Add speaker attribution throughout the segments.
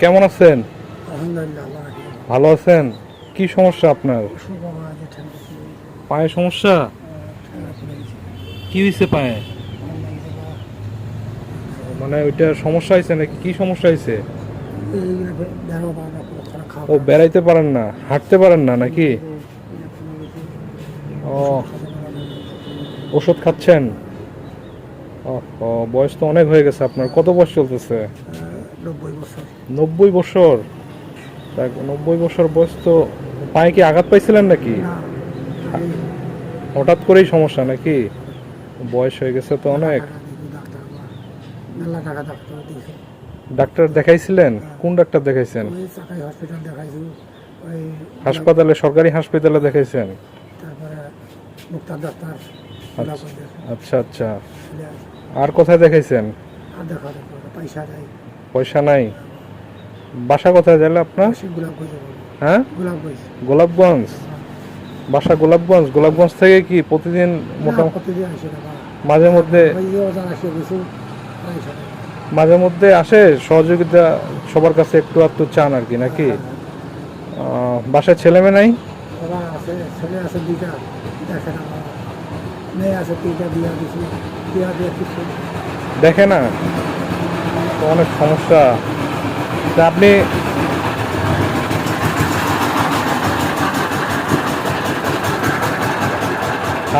Speaker 1: কেমন আছেন?
Speaker 2: আলহামদুলিল্লাহ, আল্লাহ রাখে।
Speaker 1: ভালো আছেন? কি সমস্যা আপনার?
Speaker 2: অসুখ বাবা আগে ঠান্ডা ছিল,
Speaker 1: পায়ে সমস্যা?
Speaker 2: ঠান্ডা পড়ে গেছে।
Speaker 1: কি হয়েছে পায়ে?
Speaker 2: আমার লাগছে বা
Speaker 1: মানে ওইটা সমস্যা হয়েছে নাকি? কি সমস্যা হয়েছে?
Speaker 2: এইগুলো দেখো বাবা খারাপ
Speaker 1: ও,
Speaker 2: খাওয়া
Speaker 1: বেড়াইতে পারেন না, হাঁটতে পারেন না নাকি? ও, ওষুধ খাচ্ছেন? ও, বয়স তো অনেক হয়ে গেছে আপনার। কত বয়স চলতেছে?
Speaker 2: 90 বছর।
Speaker 1: 90 বছর? 90 বছর বয়স তো। পায়ে কি আঘাত পাইছিলেন নাকি?
Speaker 2: না,
Speaker 1: হঠাৎ করেই সমস্যা নাকি? বয়স হয়ে গেছে তো অনেক।
Speaker 2: টাকা দিয়েছি ডাক্তার বা মেলা টাকা ডাক্তার দিয়েছে।
Speaker 1: ডাক্তার দেখাইছিলেন? কোন ডাক্তার দেখাইছেন?
Speaker 2: ওই চাকাই হসপিটাল দেখাইছি, ওই
Speaker 1: হাসপাতালে, সরকারি হাসপাতালে দেখাইছেন?
Speaker 2: তারপরে মুক্তার ডাক্তার
Speaker 1: আচ্ছা আচ্ছা। আর কোথায় দেখাইছেন?
Speaker 2: আর দেখা পয়সা দেয়।
Speaker 1: পয়সা নাই? বাসা কোথায় গেলে আপনার?
Speaker 2: সে গোলাপ গঞ্জ,
Speaker 1: হ্যাঁ,
Speaker 2: গোলাপ গঞ্জ।
Speaker 1: গোলাপগঞ্জ। বাসা গোলাপগঞ্জ। গোলাপগঞ্জ থেকে কি প্রতিদিন মোটামুটি
Speaker 2: প্রতিদিন আসে না বা
Speaker 1: মাঝে মধ্যে
Speaker 2: ওই যে ওজন আসে কিছু পয়সা দেয়।
Speaker 1: মাঝে মধ্যে আসে? সহযোগিতা সবার কাছে একটু একটু চান আর কি নাকি? বাসায় ছেলে মেয়ে নাই?
Speaker 2: বাবা আছে, ছেলে আছে দুইটা, দেখে না বাবা। মেয়ে আছে তিনটা, বিয়া দিছি, বিয়া দিয়ে কিছু
Speaker 1: দেখে না তো, অনেক সমস্যা। তা আপনি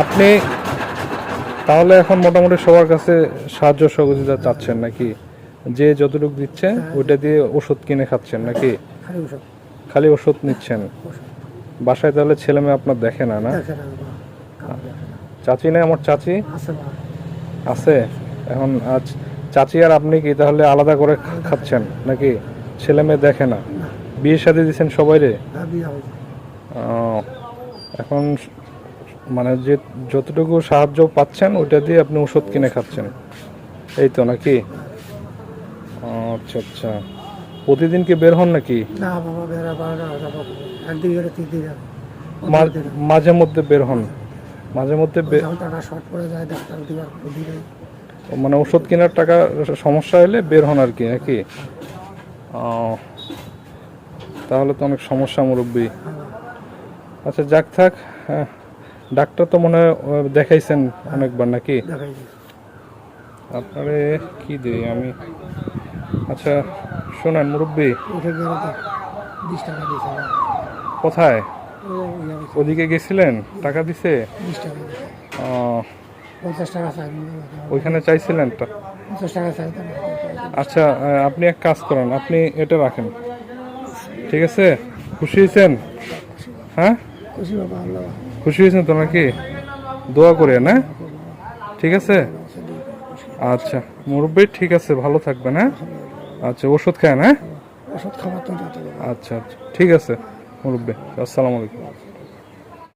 Speaker 1: আপনি তাহলে এখন মোটামুটি সবার কাছে সাহায্য সহযোগিতা চাচ্ছেন নাকি? যে যতটুকু দিচ্ছে ওইটা দিয়ে ওষুধ কিনে খাচ্ছেন নাকি?
Speaker 2: খালি ওষুধ
Speaker 1: খালি ওষুধ নিচ্ছেন?
Speaker 2: ওষুধ
Speaker 1: বাসায় তাহলে ছেলে মেয়ে আপনার দেখে না না?
Speaker 2: দেখে না বাবা, কাউকে দেখে না।
Speaker 1: চাচি নেই? আমার চাচি
Speaker 2: আছে বাবা,
Speaker 1: আছে। এখন আজ চাচি আর আপনি কি তাহলে আলাদা করে খাচ্ছেন নাকি? ছেলে মেয়ে দেখে না? বিয়ে শাদী দিচ্ছেন সবাইরে?
Speaker 2: বিয়া হয়েছে।
Speaker 1: আহ, এখন মানে যে যতটুকু সাহায্য পাচ্ছেন ওইটা দিয়ে আপনি ওষুধ কিনে খাচ্ছেন, এই তো নাকি? আচ্ছা আচ্ছা। প্রতিদিন কি বের হন নাকি?
Speaker 2: না বাবা, বেড়া বারোটা যাবো একদিন গেলে 3 দিন যাবে।
Speaker 1: মাঝে মধ্যে বের হন? মাঝে মধ্যে
Speaker 2: যখন টাকা শর্ট পড়ে যায় ডাক্তার দিবার দিলে
Speaker 1: মানে ওষুধ কেনার টাকা সমস্যা হলে বের হন আর কি নাকি? আহ, তাহলে তো অনেক সমস্যা মুরব্বী। আচ্ছা যাক থাক। হ্যাঁ, ডাক্তার তো মনে হয় দেখাইছেন অনেকবার নাকি?
Speaker 2: দেখাইছি।
Speaker 1: আপনারে কি দিই আমি? আচ্ছা শোনেন মুরব্বী,
Speaker 2: উঠে গেলে তো 20 টাকা দিয়েছে বাবা।
Speaker 1: কোথায়?
Speaker 2: ওই
Speaker 1: ওদিকে গেছিলেন? টাকা দিছে?
Speaker 2: 20 টাকা দিয়েছে।
Speaker 1: আহ,
Speaker 2: 50 টাকা চাই,
Speaker 1: ওইখানে চাইছিলেন?
Speaker 2: 50 টাকা চাই।
Speaker 1: আচ্ছা, আপনি এক কাজ করেন, আপনি এটা রাখেন, ঠিক আছে? খুশি হয়েছেন? হ্যাঁ,
Speaker 2: খুশি বাবা, আল্লাহ
Speaker 1: খুশি হয়েছেন তো নাকি? দোয়া করে না? ঠিক আছে। আচ্ছা মুরব্বী, ঠিক আছে, ভালো থাকবেন। হ্যাঁ, আচ্ছা ওষুধ খান। হ্যাঁ,
Speaker 2: ওষুধ খাবার তো যত
Speaker 1: আচ্ছা আচ্ছা, ঠিক আছে মুরব্বী। আসসালামু আলাইকুম।